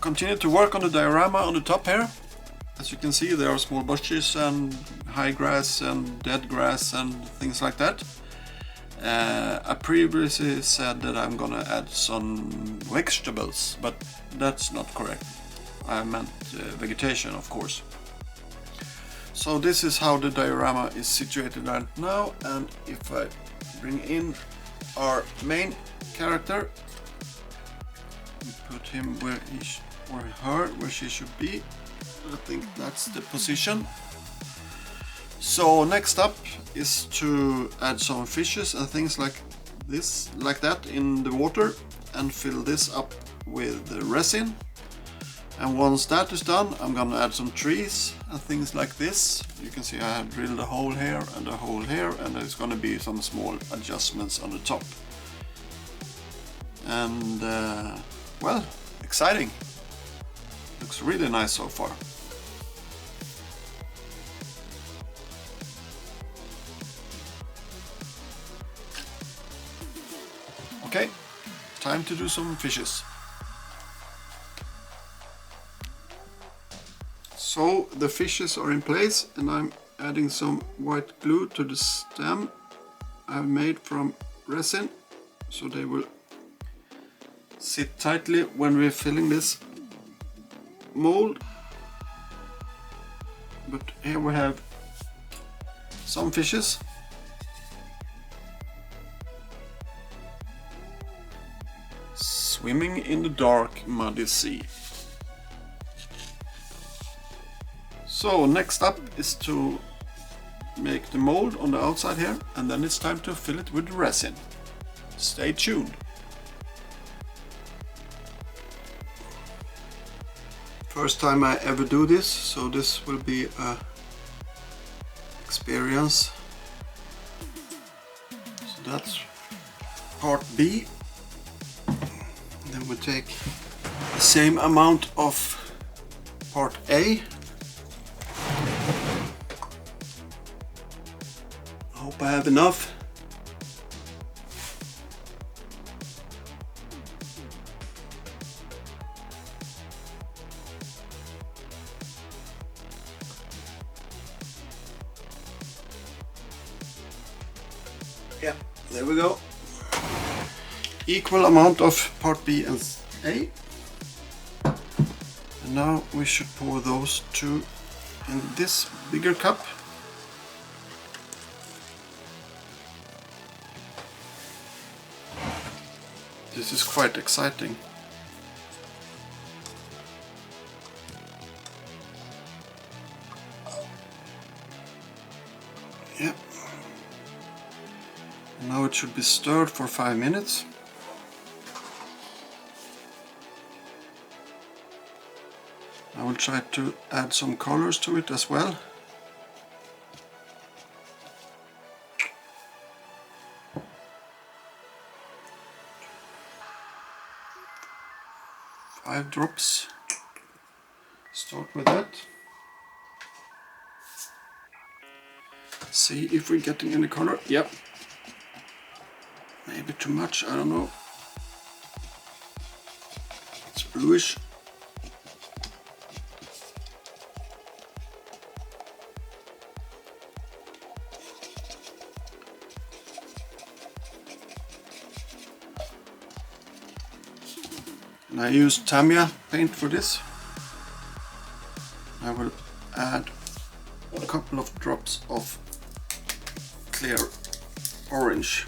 continue to work on the diorama on the top here. As you can see, there are small bushes and high grass and dead grass and things like that. I previously said that I'm gonna add some vegetables, but that's not correct. I meant vegetation, of course. So this is how the diorama is situated right now, and if I bring in our main character, put him where he or her where she should be. I think that's the position. So next up is to add some fishes and things like this, like that, in the water, and fill this up with resin. And once that is done, I'm gonna add some trees and things like this. You can see I have drilled a hole here and a hole here, and there's gonna be some small adjustments on the top. And well, exciting. Looks really nice so far. Okay, time to do some fishes. So the fishes are in place, and I'm adding some white glue to the stem I've made from resin, so they will sit tightly when we're filling this mold. But here we have some fishes. Swimming in the dark, muddy sea. So next up is to make the mold on the outside here, and then it's time to fill it with resin. Stay tuned. First time I ever do this, so this will be a experience. So that's part B. Then we take the same amount of part A. I hope I have enough. Yeah, there we go. Equal amount of part B and A. And now we should pour those two in this bigger cup. This is quite exciting. Yeah. Now it should be stirred for 5 minutes. I will try to add some colors to it as well. Five drops. Start with that. See if we're getting any color. Yep. Maybe too much, I don't know. It's bluish. And I use Tamiya paint for this. I will add a couple of drops of clear orange.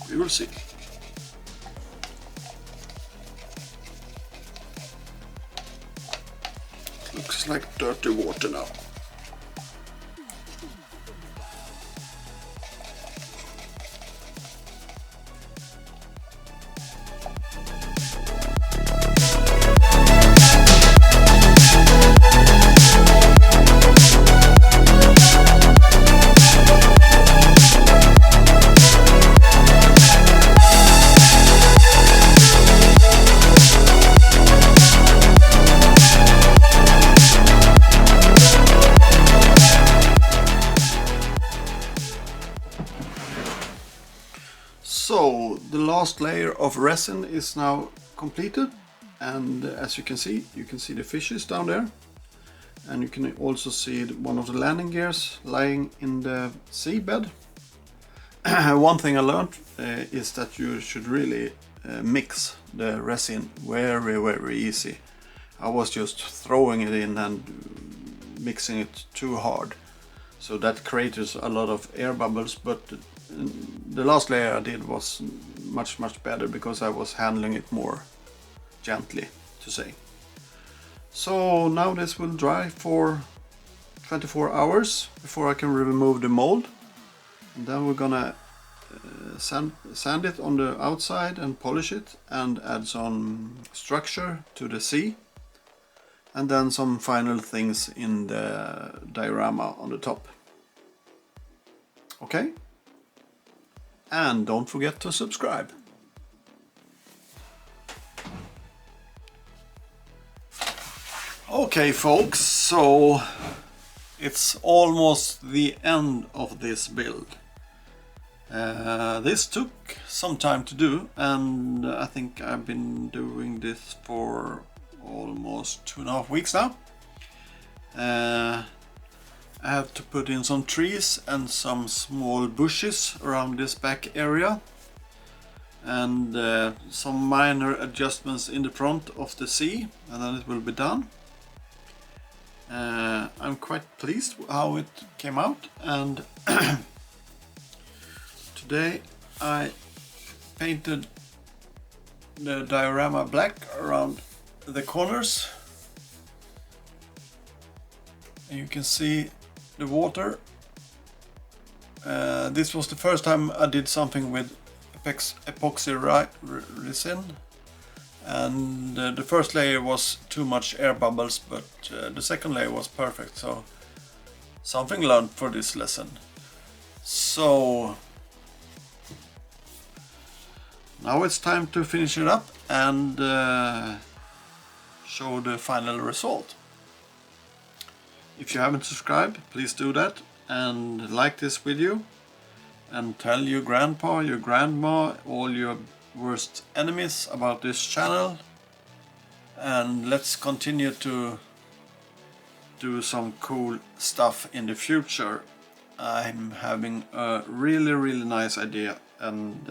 We will see. Looks like dirty water now. last layer of resin is now completed, and as you can see the fishes down there, and you can also see one of the landing gears lying in the seabed. One thing I learned is that you should really mix the resin very easy. I was just throwing it in and mixing it too hard, so that creates a lot of air bubbles, but the last layer I did was much better because I was handling it more gently, to say. So now this will dry for 24 hours before I can remove the mold, and then we're gonna sand it on the outside and polish it and add some structure to the sea, and then some final things in the diorama on the top. Okay? And don't forget to subscribe. Okay folks, so it's almost the end of this build. This took some time to do, and I think I've been doing this for almost 2.5 weeks now. I have to put in some trees and some small bushes around this back area, and some minor adjustments in the front of the sea, and then it will be done. I'm quite pleased with how it came out, and today I painted the diorama black around the corners, and you can see the water. This was the first time I did something with epoxy resin, and the first layer was too much air bubbles, but the second layer was perfect, so something learned for this lesson. So now it's time to finish it up and show the final result. If you haven't subscribed, please do that, and like this video, and tell your grandpa, your grandma, all your worst enemies about this channel, and let's continue to do some cool stuff in the future. I'm having a really nice idea, and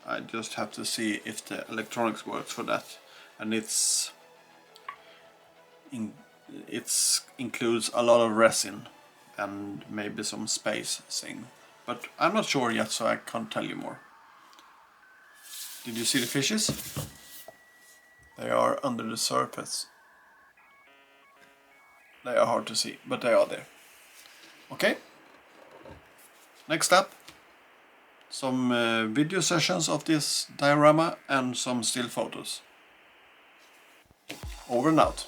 I just have to see if the electronics works for that, and it includes a lot of resin and maybe some space thing, but I'm not sure yet, so I can't tell you more. Did you see the fishes? They are under the surface. They are hard to see, but they are there. Okay, next up, some video sessions of this diorama and some still photos. Over and out.